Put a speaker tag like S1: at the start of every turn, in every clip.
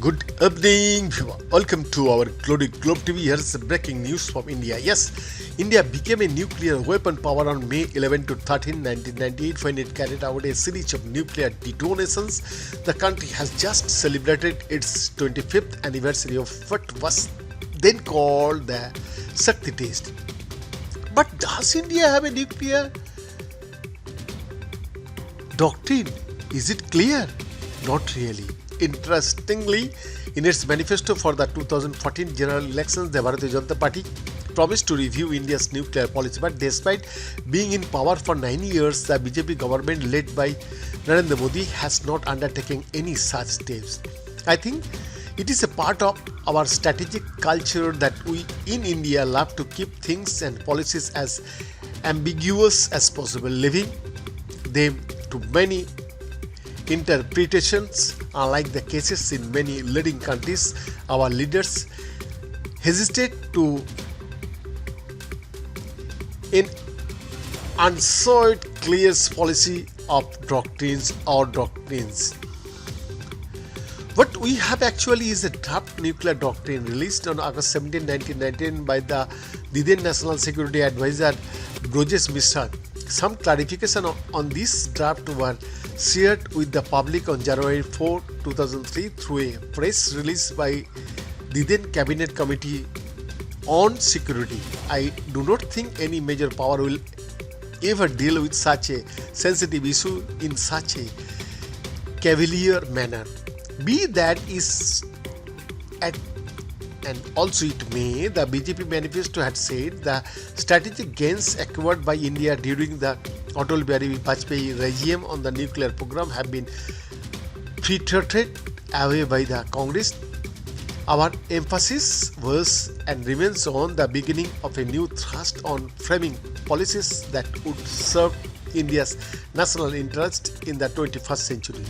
S1: Good evening, viewer. Welcome to our Globe TV. Here's the breaking news from India. Yes, India became a nuclear weapon power on May 11 to 13, 1998 when it carried out a series of nuclear detonations. The country has just celebrated its 25th anniversary of what was then called the Shakti test. But does India have a nuclear doctrine? Is it clear? Not really. Interestingly, in its manifesto for the 2014 general elections, the Bharatiya Janata Party promised to review India's nuclear policy. But despite being in power for 9 years, the BJP government led by Narendra Modi has not undertaken any such steps. I think it is a part of our strategic culture that we in India love to keep things and policies as ambiguous as possible, leaving them to many interpretations. Unlike the cases in many leading countries, our leaders hesitate to enunciate clear policy of doctrines. What we have actually is a draft nuclear doctrine released on August 17, 1919 by the then National Security Advisor Brojesh Mishra. Some clarification on this draft were shared with the public on January 4, 2003 through a press release by the then Cabinet Committee on Security. I do not think any major power will ever deal with such a sensitive issue in such a cavalier manner. Be that is and also it may, the BJP manifesto had said the strategic gains acquired by India during the Atal Bihari Vajpayee regime on the nuclear program have been frittered away by the Congress. Our emphasis was and remains on the beginning of a new thrust on framing policies that would serve India's national interest in the 21st century.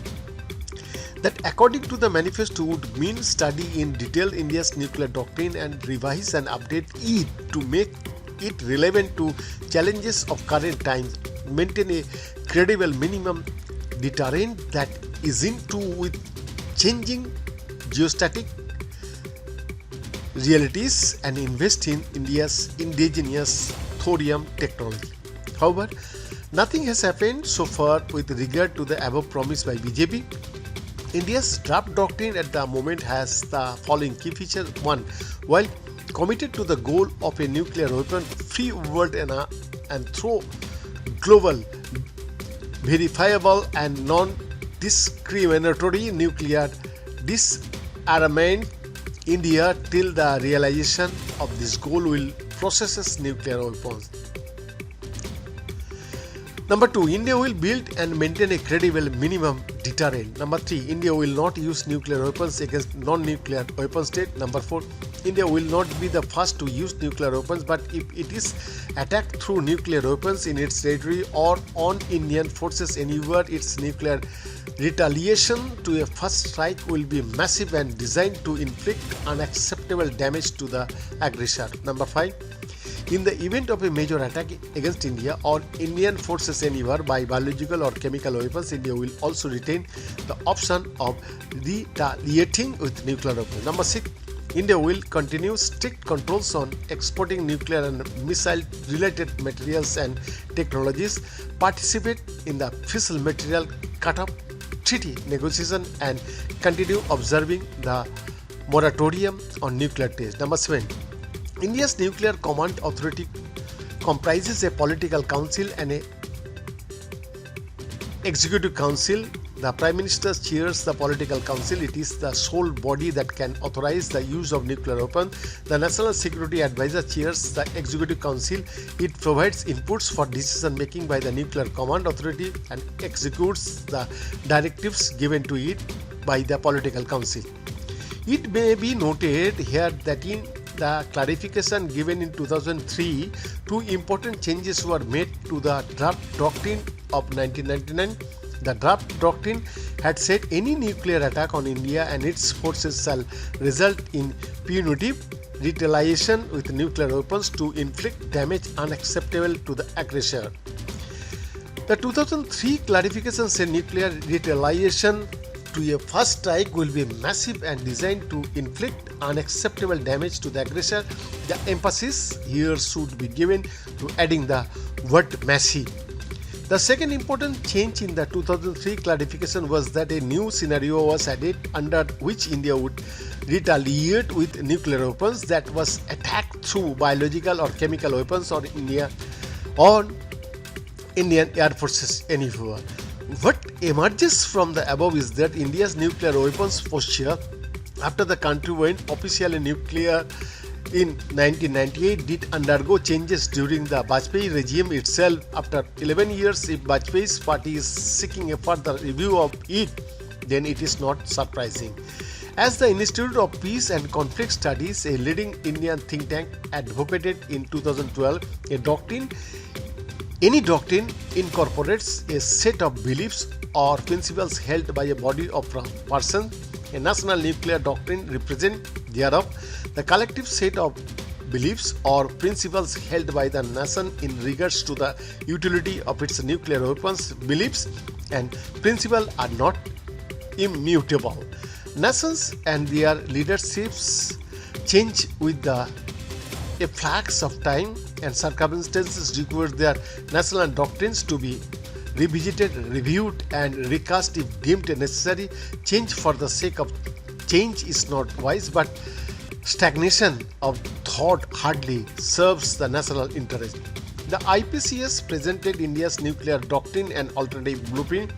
S1: That according to the manifesto would mean study in detail India's nuclear doctrine and revise and update it to make it relevant to challenges of current times, maintain a credible minimum deterrent that is in tune with changing geostatic realities, and invest in India's indigenous thorium technology. However, nothing has happened so far with regard to the above promise by BJP. India's draft doctrine at the moment has the following key features. 1. While committed to the goal of a nuclear weapon-free world and through global, verifiable and non-discriminatory nuclear disarmament, India, till the realization of this goal, will process nuclear weapons. Number 2, India will build and maintain a credible minimum deterrent. Number 3, India will not use nuclear weapons against non-nuclear weapon state. Number 4, India will not be the first to use nuclear weapons, but if it is attacked through nuclear weapons in its territory or on Indian forces anywhere, its nuclear retaliation to a first strike will be massive and designed to inflict unacceptable damage to the aggressor. Number 5, in the event of a major attack against India or Indian forces anywhere by biological or chemical weapons, India will also retain the option of retaliating with nuclear weapons. Number 6, India will continue strict controls on exporting nuclear and missile-related materials and technologies, participate in the fissile material cut-off treaty negotiation, and continue observing the moratorium on nuclear tests. Number 7, India's Nuclear Command Authority comprises a political council and an executive council. The Prime Minister chairs the political council. It is the sole body that can authorize the use of nuclear weapons. The National Security Advisor chairs the executive council. It provides inputs for decision making by the Nuclear Command Authority and executes the directives given to it by the political council. It may be noted here that in the clarification given in 2003, two important changes were made to the draft doctrine of 1999. The draft doctrine had said any nuclear attack on India and its forces shall result in punitive retaliation with nuclear weapons to inflict damage unacceptable to the aggressor. The 2003 clarification said nuclear retaliation to a first strike will be massive and designed to inflict unacceptable damage to the aggressor. The emphasis here should be given to adding the word massive. The second important change in the 2003 clarification was that a new scenario was added under which India would retaliate with nuclear weapons that was attacked through biological or chemical weapons on Indian Air Forces anywhere. What emerges from the above is that India's nuclear weapons posture after the country went officially nuclear in 1998 did undergo changes during the Vajpayee regime itself. After 11 years, if Vajpayee's party is seeking a further review of it, then it is not surprising. As the Institute of Peace and Conflict Studies, a leading Indian think tank, advocated in 2012, any doctrine incorporates a set of beliefs or principles held by a body of persons. A national nuclear doctrine represents thereof the collective set of beliefs or principles held by the nation in regards to the utility of its nuclear weapons. Beliefs and principles are not immutable. Nations and their leaderships change with the efflux of time, and circumstances require their national doctrines to be revisited, reviewed, and recast if deemed necessary. Change for the sake of change is not wise, but stagnation of thought hardly serves the national interest. The IPCS presented India's nuclear doctrine and alternative blueprint.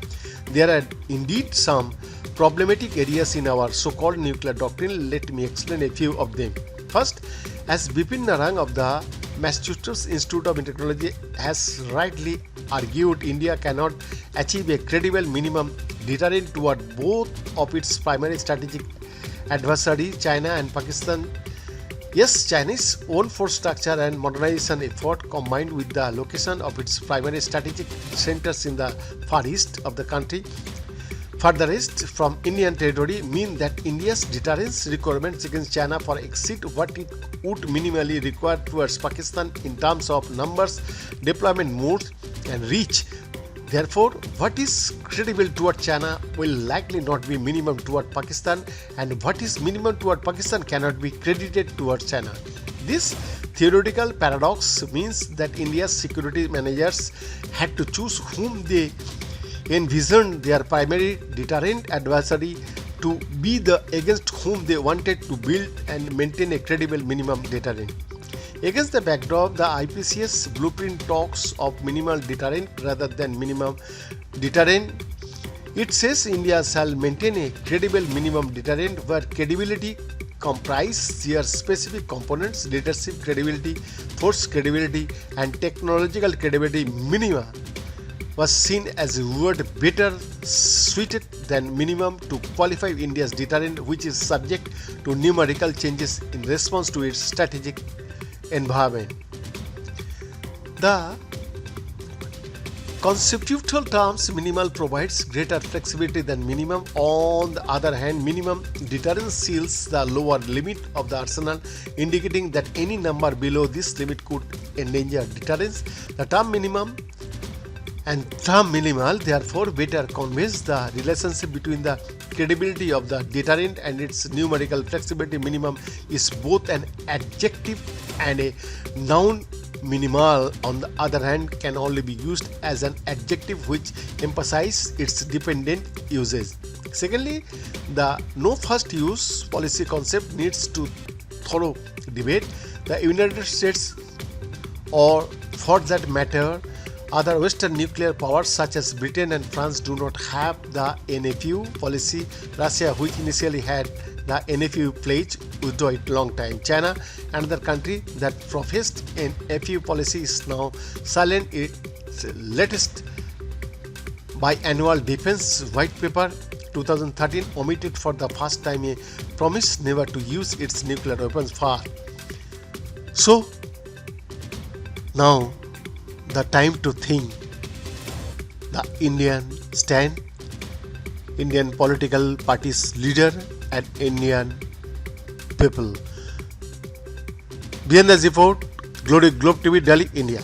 S1: There are indeed some problematic areas in our so-called nuclear doctrine. Let me explain a few of them. First, as Bipin Narang of the Massachusetts Institute of Technology has rightly argued, India cannot achieve a credible minimum deterrent toward both of its primary strategic adversaries, China and Pakistan. Yes, Chinese own force structure and modernization effort combined with the location of its primary strategic centers in the far east of the country, furthest from Indian territory, mean that India's deterrence requirements against China far exceed what it would minimally require towards Pakistan in terms of numbers, deployment modes, and reach. Therefore, what is credible toward China will likely not be minimum toward Pakistan, and what is minimum toward Pakistan cannot be credited toward China. This theoretical paradox means that India's security managers had to choose whom they envisioned their primary deterrent adversary to be the against whom they wanted to build and maintain a credible minimum deterrent. Against the backdrop, the IPCS blueprint talks of minimal deterrent rather than minimum deterrent. It says India shall maintain a credible minimum deterrent where credibility comprises their specific components: leadership credibility, force credibility, and technological credibility. Minima was seen as a word better suited than minimum to qualify India's deterrent, which is subject to numerical changes in response to its strategic environment. The conceptual terms minimal provides greater flexibility than minimum. On the other hand, minimum deterrence seals the lower limit of the arsenal, indicating that any number below this limit could endanger deterrence. The term minimum and term minimal therefore better conveys the relationship between the credibility of the deterrent and its numerical flexibility. Minimum is both an adjective and a noun. Minimal, on the other hand, can only be used as an adjective which emphasizes its dependent usage. Secondly, the no first use policy concept needs to thorough debate. The United States, or for that matter other Western nuclear powers such as Britain and France, do not have the NFU policy. Russia, which initially had the NFU pledge, withdrew it long time. China, another country that professed an NFU policy, is now silent. Its latest biannual defense white paper 2013 omitted for the first time a promise never to use its nuclear weapons far. So now the time to think the Indian stand, Indian political parties leader and Indian people. Behind the report, Globe TV, Delhi, India.